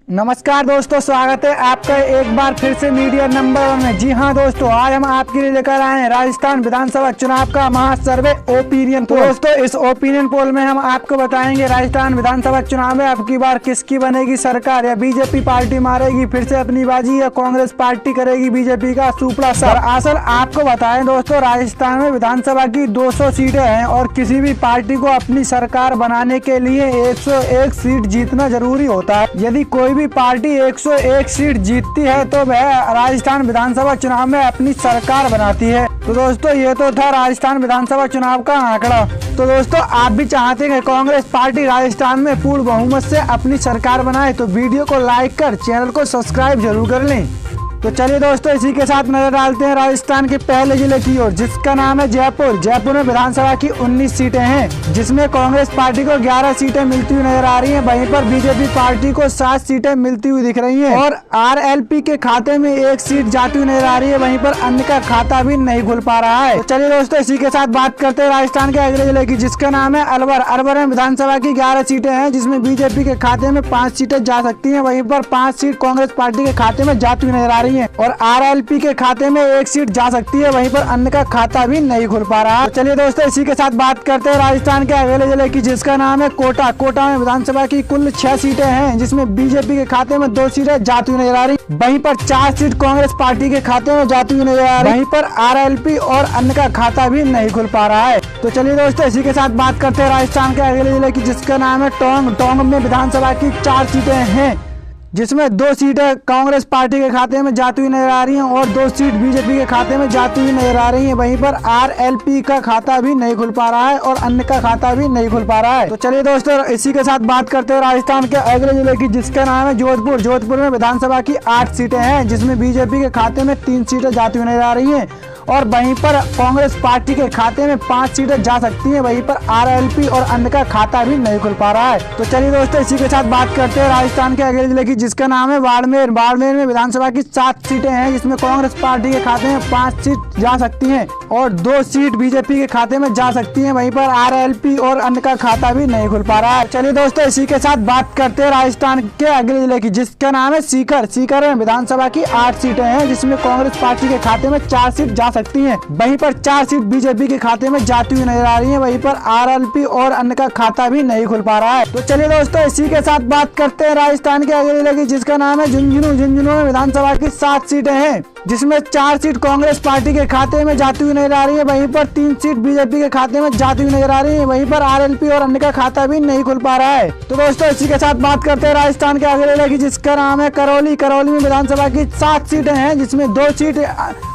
नमस्कार दोस्तों, स्वागत है आपका एक बार फिर से मीडिया नंबर 1 में। जी हाँ दोस्तों, आज हम आपके लिए लेकर आए हैं राजस्थान विधानसभा चुनाव का महासर्वे ओपिनियन पोल। दोस्तों, इस ओपिनियन पोल में हम आपको बताएंगे राजस्थान विधानसभा चुनाव में अब की बार किसकी बनेगी सरकार, या बीजेपी पार्टी मारेगी फिर से अपनी बाजी, या कांग्रेस पार्टी करेगी बीजेपी का सुपड़ा सर। दरअसल आपको बताएं दोस्तों, राजस्थान में विधानसभा की 200 सीटें हैं और किसी भी पार्टी को अपनी सरकार बनाने के लिए 101 सीट जीतना जरूरी होता है। यदि कोई भी पार्टी 101 सीट जीतती है तो वह राजस्थान विधानसभा चुनाव में अपनी सरकार बनाती है। तो दोस्तों, ये तो था राजस्थान विधानसभा चुनाव का आंकड़ा। तो दोस्तों, आप भी चाहते हैं कांग्रेस पार्टी राजस्थान में पूर्ण बहुमत से अपनी सरकार बनाए तो वीडियो को लाइक कर चैनल को सब्सक्राइब जरूर कर लें। तो चलिए दोस्तों, इसी के साथ नजर डालते हैं राजस्थान के पहले जिले की ओर, जिसका नाम है जयपुर। जयपुर में विधानसभा की 19 सीटें हैं, जिसमें कांग्रेस पार्टी को 11 सीटें मिलती हुई नजर आ रही हैं। वहीं पर बीजेपी पार्टी को 7 सीटें मिलती हुई दिख रही हैं और आरएलपी के खाते में 1 सीट जाती हुई नजर आ रही है। वहीं पर अन्य का खाता भी नहीं खुल पा रहा है। तो चलिए दोस्तों, इसी के साथ बात करते हैं राजस्थान के अगले जिले की, जिसका नाम है अलवर। अलवर में विधानसभा की 11 सीटें हैं, जिसमें बीजेपी के खाते में 5 सीटें जा सकती है। वहीं पर 5 सीट कांग्रेस पार्टी के खाते में जाती हुई नजर आ रही है और आरएलपी के खाते में 1 सीट जा सकती है। वहीं पर अन्य का खाता भी नहीं खुल पा रहा है। तो चलिए दोस्तों, इसी के साथ बात करते हैं राजस्थान के अगले जिले की, जिसका नाम है कोटा। कोटा में विधानसभा की कुल 6 सीटें हैं, जिसमें बीजेपी के खाते में 2 सीटें जाती हुई नजर आ रही। वहीं पर 4 सीट कांग्रेस पार्टी के खाते में जाती हुई नजर आ रही। वहीं पर आरएलपी और अन्य का खाता भी नहीं खुल पा रहा है। तो चलिए दोस्तों, इसी के साथ बात करते हैं राजस्थान के अगले जिले की, जिसका नाम है टोंक। टोंक में विधानसभा की 4 सीटें हैं, जिसमें 2 सीटें कांग्रेस पार्टी के खाते में जाती हुई नजर आ रही हैं और 2 सीट बीजेपी के खाते में जाती हुई नजर आ रही हैं। वहीं पर आरएलपी का खाता भी नहीं खुल पा रहा है और अन्य का खाता भी नहीं खुल पा रहा है। तो चलिए दोस्तों, इसी के साथ बात करते हैं राजस्थान के अगले जिले की, जिसका नाम है जोधपुर। जोधपुर में विधानसभा की 8 सीटें हैं, जिसमें बीजेपी के खाते में 3 सीटें जाती हुई नजर आ रही है और वहीं पर कांग्रेस पार्टी के खाते में 5 सीटें जा सकती हैं। वहीं पर आरएलपी और अन्य का खाता भी नहीं खुल पा रहा है। तो चलिए दोस्तों, इसी के साथ बात करते हैं राजस्थान के अगले जिले की, जिसका नाम है बाड़मेर। बाड़मेर में विधानसभा की 7 सीटें हैं, जिसमें कांग्रेस पार्टी के खाते में 5 सीट जा सकती हैं और 2 सीट बीजेपी के खाते में जा सकती हैं। वहीं पर आरएलपी और अन्य का खाता भी नहीं खुल पा रहा है। चलिए दोस्तों, इसी के साथ बात करते हैं राजस्थान के अगले जिले की, जिसका नाम है सीकर। सीकर में विधानसभा की 8 सीटें हैं, जिसमें कांग्रेस पार्टी के खाते में 4 सीट जा सकती हैं। वहीं पर 4 सीट बीजेपी के खाते में जाती हुई नजर आ रही है। वहीं पर आरएलपी और अन्य का खाता भी नहीं खुल पा रहा है। तो चलिए दोस्तों, इसी के साथ बात करते हैं राजस्थान के अगले जिले की, जिसका नाम है झुंझुनू। झुंझुनू में विधानसभा की 7 सीटें हैं, जिसमें 4 सीट कांग्रेस पार्टी के खाते में जाती हुई नजर आ रही है। वहीं पर 3 सीट बीजेपी के खाते में जाती हुई नजर आ रही है। वहीं पर आरएलपी और अन्य का खाता भी नहीं खुल पा रहा है। तो दोस्तों, इसी के साथ बात करते हैं राजस्थान के अगले जिले की, जिसका नाम है करौली। करौली में विधानसभा की 7 सीटें हैं, जिसमें 2 सीट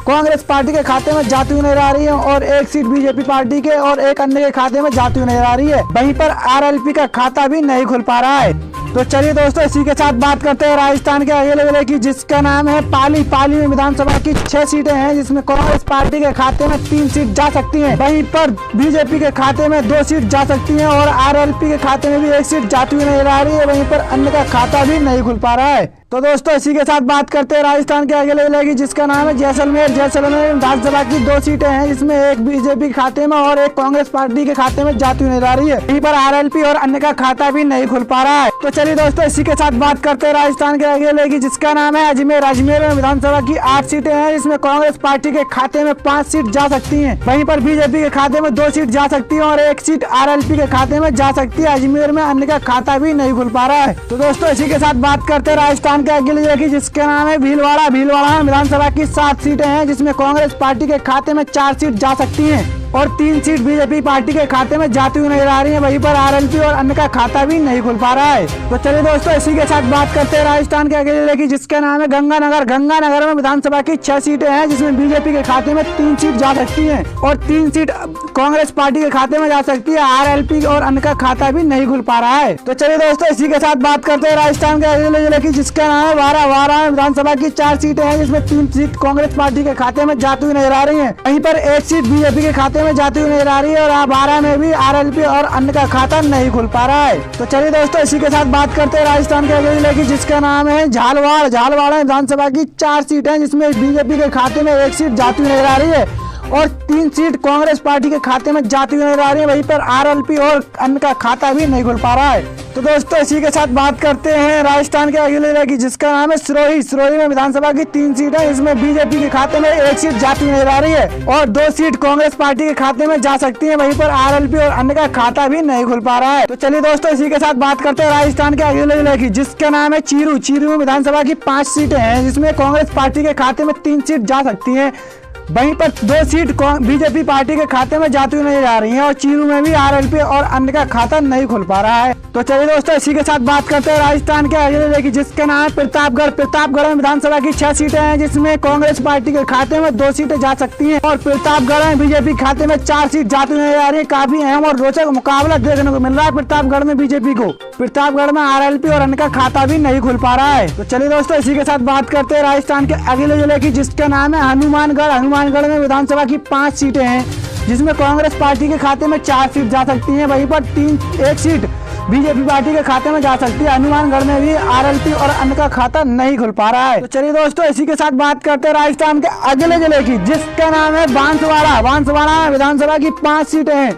कांग्रेस पार्टी के खाते में जाती हुई नजर आ रही है और 1 सीट बीजेपी पार्टी के और 1 अन्य के खाते में जाती हुई नजर आ रही है। वहीं पर आरएलपी का खाता भी नहीं खुल पा रहा है। तो चलिए दोस्तों, इसी के साथ बात करते हैं राजस्थान के अगले जिले की, जिसका नाम है पाली। पाली में विधानसभा की 6 सीटें हैं, जिसमें कांग्रेस पार्टी के खाते में 3 सीट जा सकती हैं। वहीं पर बीजेपी के खाते में 2 सीट जा सकती हैं और आरएलपी के खाते में भी 1 सीट जाती हुई नजर आ रही है। वहीं पर अन्य का खाता भी नहीं खुल पा रहा है। तो दोस्तों, इसी के साथ बात करते हैं राजस्थान के अगले जिले की, जिसका नाम है जैसलमेर। जैसलमेर विधानसभा की 2 सीटें हैं, जिसमें 1 बीजेपी के खाते में और 1 कांग्रेस पार्टी के खाते में जाती हुई नजर आ रही है। वहीं पर आरएलपी और अन्य का खाता भी नहीं खुल पा रहा है। तो चलिए दोस्तों, इसी के साथ बात करते हैं राजस्थान के अगले जिले की, जिसका नाम है अजमेर। अजमेर में विधानसभा की 8 सीटें हैं, जिसमें कांग्रेस पार्टी के खाते में 5 सीट जा सकती है। वहीं पर बीजेपी के खाते में 2 सीट जा सकती है और 1 सीट आरएलपी के खाते में जा सकती है। अजमेर में अन्य का खाता भी नहीं खुल पा रहा है। तो दोस्तों, इसी के साथ बात करते हैं राजस्थान के अगले जिले की, जिसका नाम है भीलवाड़ा। भीलवाड़ा में विधानसभा की 7 सीटें हैं, जिसमें कांग्रेस पार्टी के खाते में 4 सीट जा सकती हैं और 3 सीट बीजेपी पार्टी के खाते में जाती हुई नजर आ रही है। वहीं पर आरएलपी और अन्य का खाता भी नहीं खुल पा रहा है। तो चलिए दोस्तों, इसी के साथ बात करते हैं राजस्थान के अगले जिले की, जिसका नाम है गंगानगर। गंगानगर में विधानसभा की 6 सीटें हैं, जिसमें बीजेपी के खाते में 3 सीट जा सकती हैं और 3 सीट कांग्रेस पार्टी के खाते में जा सकती है। आरएलपी और अन्य का खाता भी नहीं खुल पा रहा है। तो चलिए दोस्तों, इसी के साथ बात करते हैं राजस्थान के अगले जिले की, जिसका नाम है वारा। वारा में विधानसभा की 4 सीटें हैं, जिसमें 3 सीट कांग्रेस पार्टी के खाते में जाती हुई नजर आ रही है। वहीं पर 1 सीट बीजेपी के खाते में जाती हुई नजर आ रही है और 12 में भी आरएलपी और अन्य का खाता नहीं खुल पा रहा है। तो चलिए दोस्तों, इसी के साथ बात करते हैं राजस्थान के अगले जिले की, जिसका नाम है झालवाड़। झालवाड़ में विधानसभा की 4 सीटें हैं, जिसमें बीजेपी के खाते में 1 सीट जाती हुई नजर आ रही है और 3 सीट कांग्रेस पार्टी के खाते में जाती हुई नजर आ रही है। वहीं पर आरएलपी और अन्य का खाता भी नहीं खुल पा रहा है। तो दोस्तों इसी के साथ बात करते हैं राजस्थान के अगले जिले की, जिसका नाम है सिरोही। सिरोही में विधानसभा की 3 सीट है। इसमें बीजेपी के खाते में 1 सीट जाती हुई नजर आ रही है और 2 सीट कांग्रेस पार्टी के खाते में जा सकती है। वहीं पर आरएलपी और अन्य का खाता भी नहीं खुल पा रहा है। तो चलिए दोस्तों इसी के साथ बात करते हैं राजस्थान के अगले जिले की, जिसका नाम है चीरू। चीरू में विधानसभा की 5 सीटें हैं, जिसमें कांग्रेस पार्टी के खाते में 3 सीट जा सकती है। वहीं पर 2 सीट बीजेपी पार्टी के खाते में जाती हुई नजर आ रही है और चीरू में भी आरएलपी और अन्य का खाता नहीं खुल पा रहा है। तो चलिए दोस्तों इसी के साथ बात करते हैं राजस्थान के अगले जिले की, जिसका नाम है प्रतापगढ़। प्रतापगढ़ में विधानसभा की 6 सीटें हैं, जिसमें कांग्रेस पार्टी के खाते में 2 सीटें जा सकती हैं और प्रतापगढ़ में बीजेपी खाते में 4 सीट जाती हुई नजर आ रही है। काफी अहम और रोचक मुकाबला देखने को मिल रहा है प्रतापगढ़ में बीजेपी को। प्रतापगढ़ में आरएलपी और अन्य का खाता भी नहीं खुल पा रहा है। तो चलिए दोस्तों इसी के साथ बात करते हैं राजस्थान के अगले जिले की, जिसका नाम है हनुमानगढ़। हनुमानगढ़ में विधानसभा की 5 सीटें हैं, जिसमें कांग्रेस पार्टी के खाते में 4 सीट जा सकती हैं। वहीं पर 1 सीट बीजेपी पार्टी के खाते में जा सकती है। हनुमानगढ़ में भी आरएलपी और अन्य का खाता नहीं खुल पा रहा है। तो चलिए दोस्तों इसी के साथ बात करते हैं राजस्थान के अगले जिले की, जिसका नाम है बांसवाड़ा। बांसवाड़ा में विधानसभा की 5 सीटें हैं,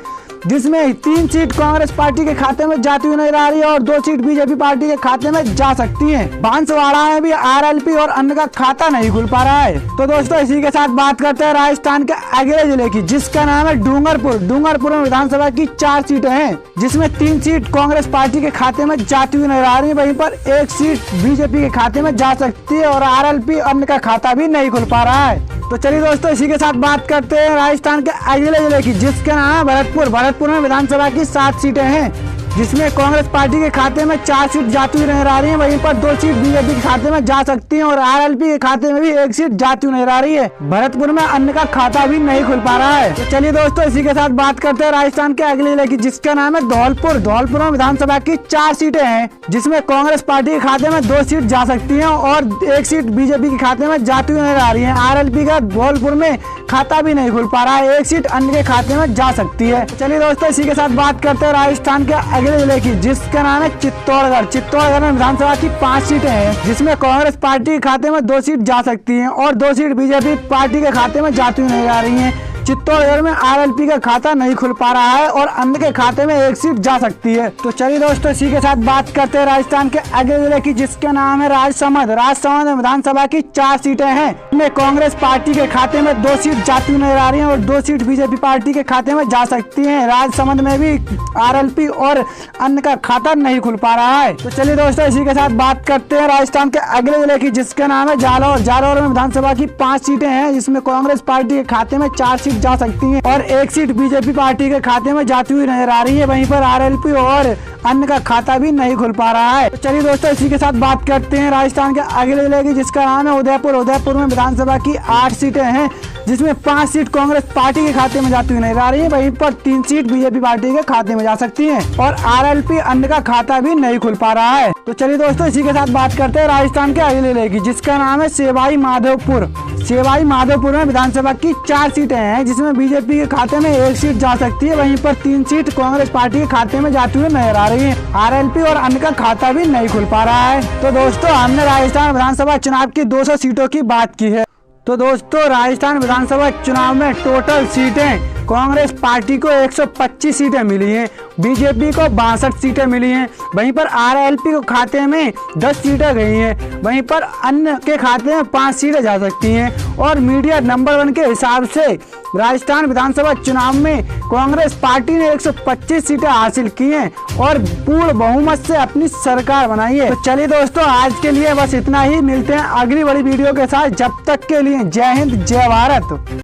जिसमें 3 सीट कांग्रेस पार्टी के खाते में जाती हुई नजर आ रही है और 2 सीट बीजेपी पार्टी के खाते में जा सकती हैं। बांसवाड़ा में भी आरएलपी और अन्य का खाता नहीं खुल पा रहा है। तो दोस्तों इसी के साथ बात करते हैं राजस्थान के अगले जिले की, जिसका नाम है डूंगरपुर। डूंगरपुर में विधानसभा की 4 सीटें हैं, जिसमें 3 सीट कांग्रेस पार्टी के खाते में जाती हुई नजर आ रही है। वहीं पर 1 सीट बीजेपी के खाते में जा सकती है और आरएलपी अन्य का खाता भी नहीं खुल पा रहा है। तो चलिए दोस्तों इसी के साथ बात करते हैं राजस्थान के अगले जिले की, जिसका नाम है भरतपुर। भरतपुर में विधानसभा की 7 सीटें हैं, जिसमें कांग्रेस पार्टी के खाते में 4 सीट जाती हुई नजर आ रही है। वहीं पर 2 सीट बीजेपी के खाते में जा सकती हैं और आरएलपी के खाते में भी 1 सीट जाती हुई नजर आ रही है। भरतपुर में अन्य का खाता भी नहीं खुल पा रहा है। तो चलिए दोस्तों इसी के साथ बात करते हैं राजस्थान के अगले जिले की, जिसका नाम है धौलपुर। धौलपुर में विधानसभा की 4 सीटें हैं, जिसमें कांग्रेस पार्टी के खाते में 2 सीट जा सकती है और 1 सीट बीजेपी के खाते में जाती हुई नजर आ रही है। आरएलपी का धौलपुर में खाता भी नहीं खुल पा रहा है। 1 सीट अन्य के खाते में जा सकती है। चलिए दोस्तों इसी के साथ बात करते हैं राजस्थान के अगले जिले की, जिसका नाम है चित्तौड़गढ़। चित्तौड़गढ़ में विधानसभा की 5 सीटें हैं, जिसमें कांग्रेस पार्टी के खाते में 2 सीट जा सकती हैं और 2 सीट बीजेपी पार्टी के खाते में जाती हुई नजर आ रही हैं। चित्तौड़गढ़ में आरएलपी का खाता नहीं खुल पा रहा है और अन्य के खाते में 1 सीट जा सकती है। तो चलिए दोस्तों इसी के साथ बात करते हैं राजस्थान के अगले जिले की, जिसका नाम है राजसमंद। राजसमंद में विधानसभा की 4 सीटें हैं, जिसमें कांग्रेस पार्टी के खाते में 2 सीट जाती हुई नजर आ रही है और 2 सीट बीजेपी पार्टी के खाते में जा सकती है। राजसमंद में भी आरएलपी और अन्य का खाता नहीं खुल पा रहा है। तो चलिए दोस्तों इसी के साथ बात करते हैं राजस्थान के अगले जिले की, जिसका नाम है जालौर। जालौर में विधानसभा की 5 सीटें हैं, जिसमें कांग्रेस पार्टी के खाते में 4 सीट जा सकती हैं और 1 सीट बीजेपी पार्टी के खाते में जाती हुई नजर आ रही है। वहीं पर आरएलपी और अन्य का खाता भी नहीं खुल पा रहा है। तो चलिए दोस्तों इसी के साथ बात करते हैं राजस्थान के अगले जिले की, जिसका नाम है उदयपुर। उदयपुर में विधानसभा की 8 सीटें हैं, जिसमें 5 सीट कांग्रेस पार्टी के खाते में जाती हुई नजर आ रही है। वहीं पर 3 सीट बीजेपी पार्टी के खाते में जा सकती हैं और आरएलपी अन्य का खाता भी नहीं खुल पा रहा है। तो चलिए दोस्तों इसी के साथ बात करते हैं राजस्थान के अगले जिले की, जिसका नाम है सेवाई माधोपुर। सेवाई माधोपुर में विधानसभा की 4 सीटें हैं, जिसमें बीजेपी के खाते में 1 सीट जा सकती है। वहीं पर 3 सीट कांग्रेस पार्टी के खाते में जाती हुई नजर आ रही है। आरएलपी और अन्य का खाता भी नहीं खुल पा रहा है। तो दोस्तों हमने राजस्थान विधानसभा चुनाव की 200 सीटों की बात की है। तो दोस्तों राजस्थान विधानसभा चुनाव में टोटल सीटें कांग्रेस पार्टी को 125 सीटें मिली हैं, बीजेपी को 62 सीटें मिली हैं। वहीं पर आरएलपी को खाते में 10 सीटें गई हैं। वहीं पर अन्य के खाते में 5 सीटें जा सकती हैं और मीडिया नंबर 1 के हिसाब से राजस्थान विधानसभा चुनाव में कांग्रेस पार्टी ने 125 सीटें हासिल की हैं और पूर्ण बहुमत से अपनी सरकार बनाई है। तो चलिए दोस्तों आज के लिए बस इतना ही, मिलते हैं अगली बड़ी वीडियो के साथ। जब तक के लिए जय हिंद जय भारत।